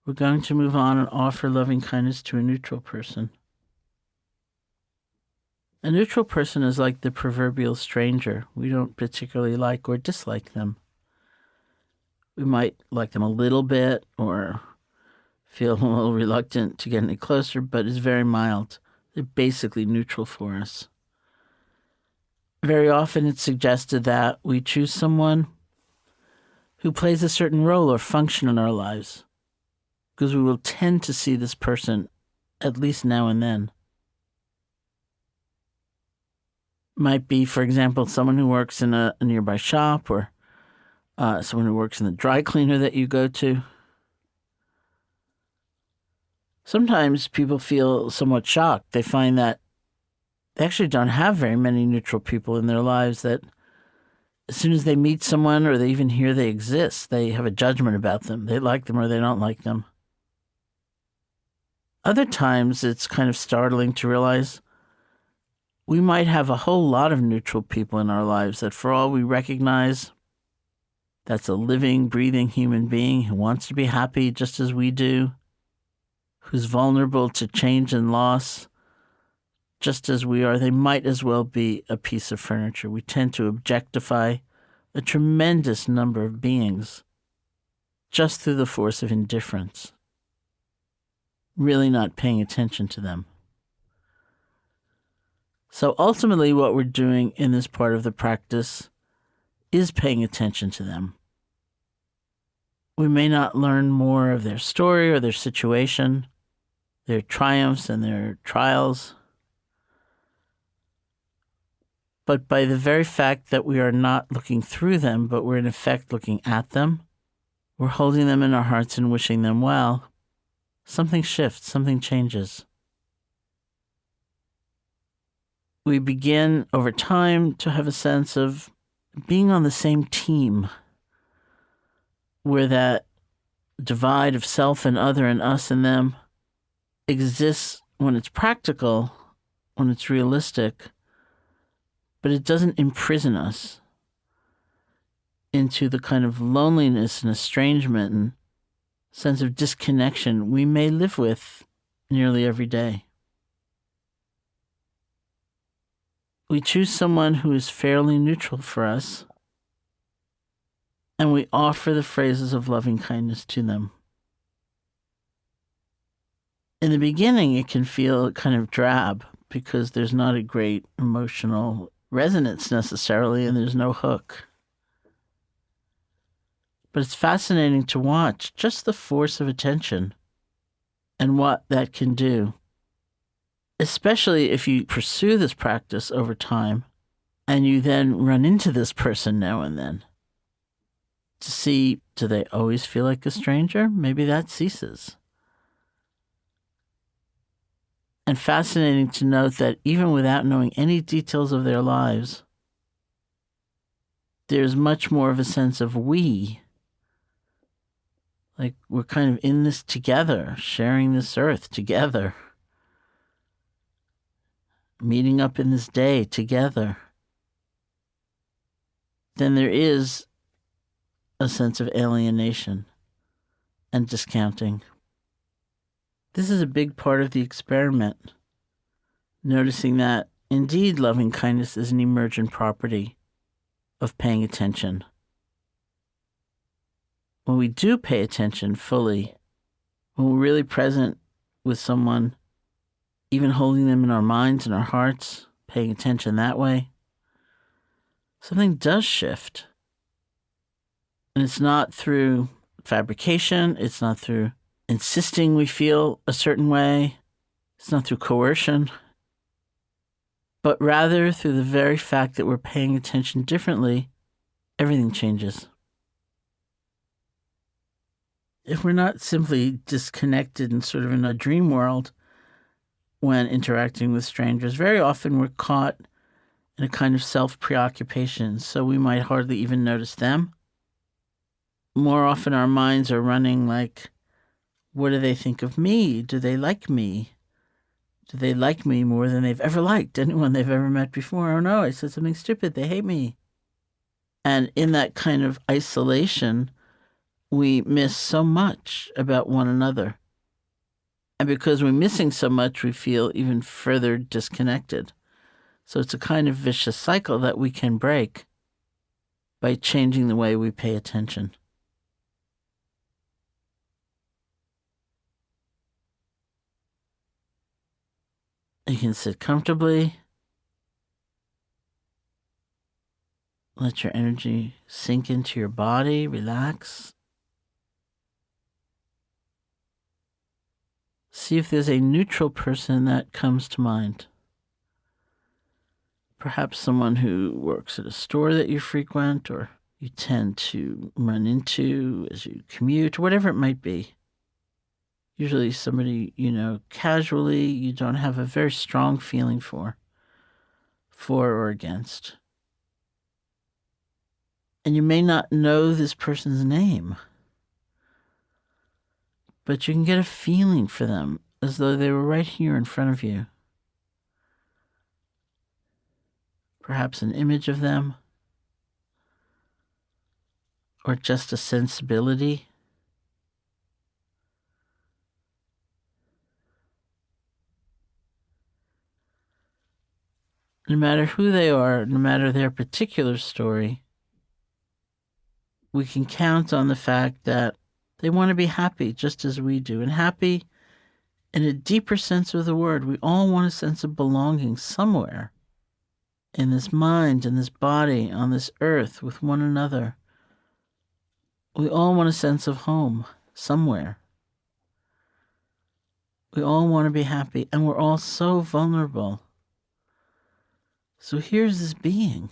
We're going to move on and offer loving kindness to a neutral person. A neutral person is like the proverbial stranger. We don't particularly like or dislike them. We might like them a little bit or feel a little reluctant to get any closer, but it's very mild. They're basically neutral for us. Very often it's suggested that we choose someone who plays a certain role or function in our lives, because we will tend to see this person at least now and then. Might be, for example, someone who works in a nearby shop, or someone who works in the dry cleaner that you go to. Sometimes people feel somewhat shocked. They find that they actually don't have very many neutral people in their lives, that as soon as they meet someone or they even hear they exist, they have a judgment about them. They like them or they don't like them. Other times it's kind of startling to realize we might have a whole lot of neutral people in our lives that, for all we recognize, that's a living, breathing human being who wants to be happy just as we do, who's vulnerable to change and loss just as we are. They might as well be a piece of furniture. We tend to objectify a tremendous number of beings just through the force of indifference, really not paying attention to them. So ultimately what we're doing in this part of the practice is paying attention to them. We may not learn more of their story or their situation, their triumphs and their trials, but by the very fact that we are not looking through them, but we're in effect looking at them, we're holding them in our hearts and wishing them well, something shifts, something changes. We begin over time to have a sense of being on the same team, where that divide of self and other and us and them exists when it's practical, when it's realistic, but it doesn't imprison us into the kind of loneliness and estrangement and sense of disconnection we may live with nearly every day. We choose someone who is fairly neutral for us, and we offer the phrases of loving kindness to them. In the beginning, it can feel kind of drab because there's not a great emotional resonance necessarily, and there's no hook. But it's fascinating to watch just the force of attention and what that can do, especially if you pursue this practice over time and you then run into this person now and then. To see, do they always feel like a stranger? Maybe that ceases. And fascinating to note that even without knowing any details of their lives, there's much more of a sense of we. Like we're kind of in this together, sharing this earth together, meeting up in this day together. Then there is a sense of alienation and discounting. This is a big part of the experiment, noticing that indeed loving kindness is an emergent property of paying attention. When we do pay attention fully, when we're really present with someone, even holding them in our minds and our hearts, paying attention that way, something does shift. And it's not through fabrication, it's not through insisting we feel a certain way, it's not through coercion, but rather through the very fact that we're paying attention differently, everything changes. If we're not simply disconnected and sort of in a dream world when interacting with strangers, very often we're caught in a kind of self-preoccupation, so we might hardly even notice them. More often our minds are running like, what do they think of me? Do they like me? Do they like me more than they've ever liked anyone they've ever met before? Oh no, I said something stupid. They hate me. And in that kind of isolation, we miss so much about one another. And because we're missing so much, we feel even further disconnected. So it's a kind of vicious cycle that we can break by changing the way we pay attention. You can sit comfortably. Let your energy sink into your body, relax. See if there's a neutral person that comes to mind. Perhaps someone who works at a store that you frequent or you tend to run into as you commute, whatever it might be. Usually somebody, casually you don't have a very strong feeling for or against. And you may not know this person's name, but you can get a feeling for them as though they were right here in front of you. Perhaps an image of them, or just a sensibility. No matter who they are, no matter their particular story, we can count on the fact that they want to be happy just as we do. And happy in a deeper sense of the word. We all want a sense of belonging somewhere in this mind, in this body, on this earth with one another. We all want a sense of home somewhere. We all want to be happy, and we're all so vulnerable. So here's this being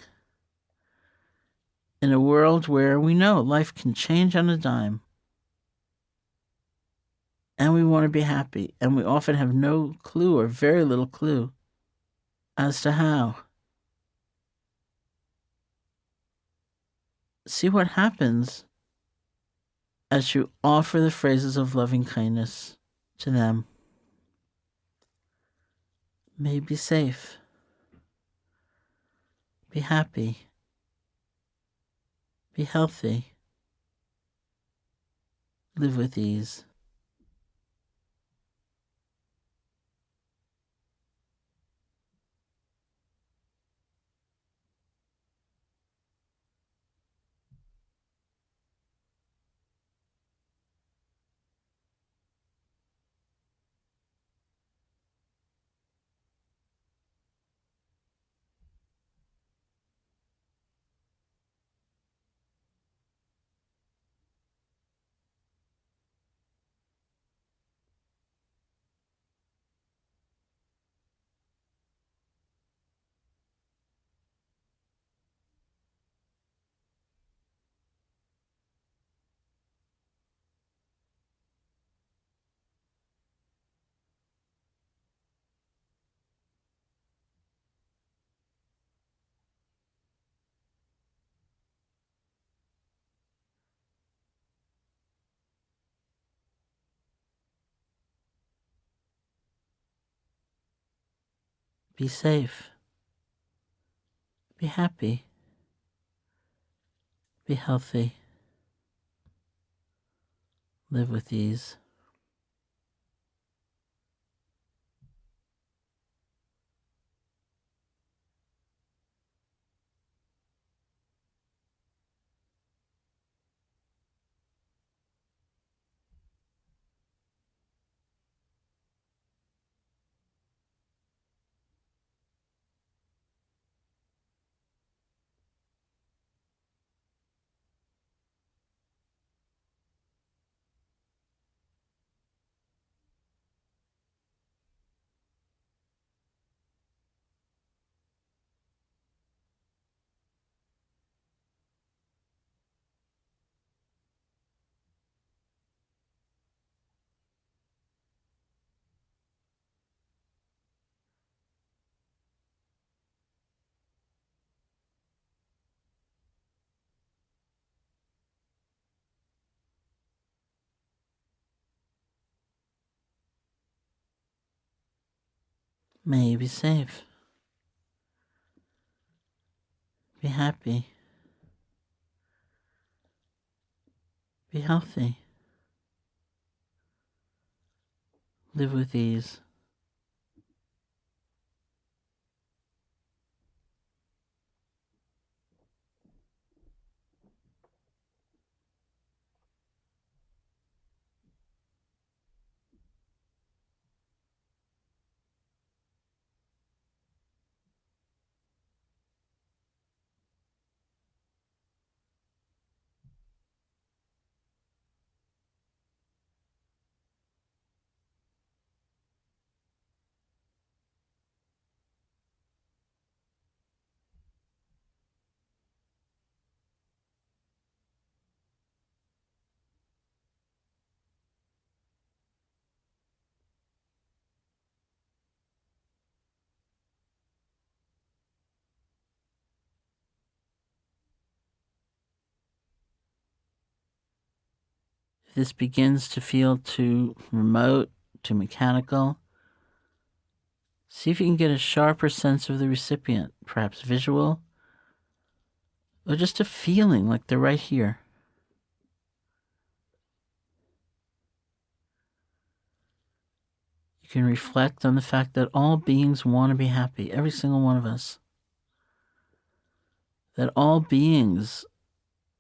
in a world where we know life can change on a dime, and we want to be happy, and we often have no clue or very little clue as to how. See what happens as you offer the phrases of loving kindness to them. May you be safe, be happy, be healthy, live with ease. Be safe, be happy, be healthy, live with ease. May you be safe, be happy, Be healthy. Live with ease. If this begins to feel too remote, too mechanical, see if you can get a sharper sense of the recipient, perhaps visual, or just a feeling like they're right here. You can reflect on the fact that all beings want to be happy, every single one of us. That all beings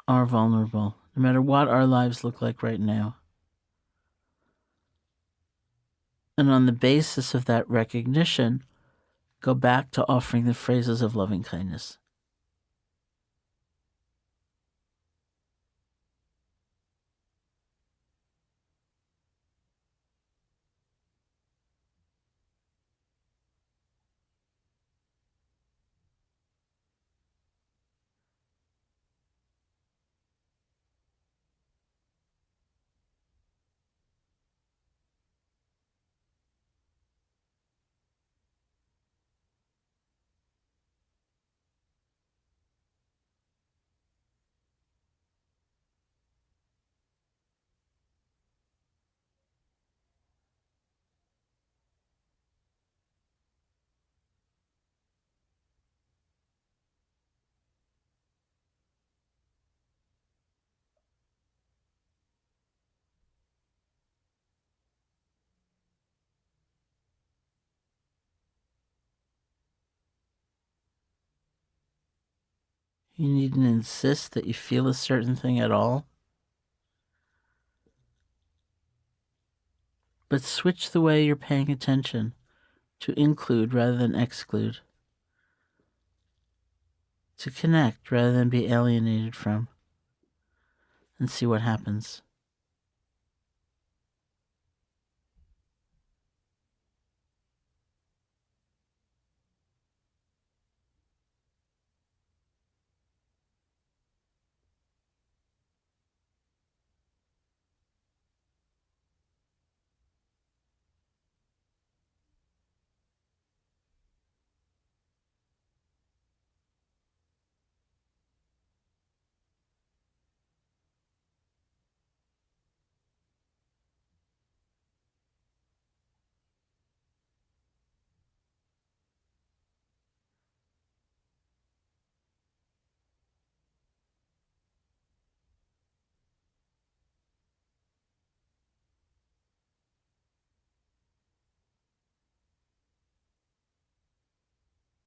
are vulnerable, no matter what our lives look like right now. And on the basis of that recognition, go back to offering the phrases of loving kindness. You needn't insist that you feel a certain thing at all, but switch the way you're paying attention to include rather than exclude, to connect rather than be alienated from, and see what happens.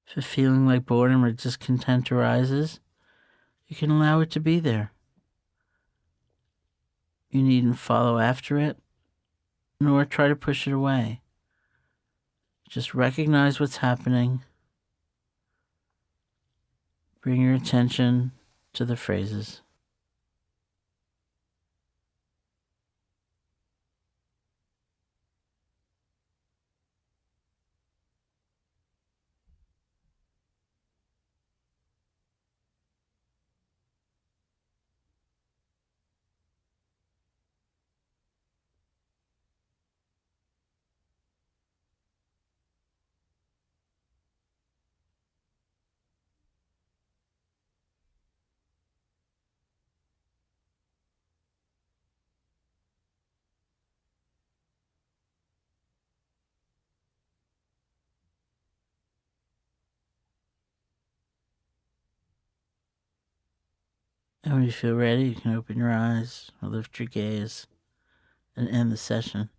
If a feeling like boredom or discontent arises, you can allow it to be there. You needn't follow after it, nor try to push it away. Just recognize what's happening. Bring your attention to the phrases. And when you feel ready, you can open your eyes or lift your gaze and end the session.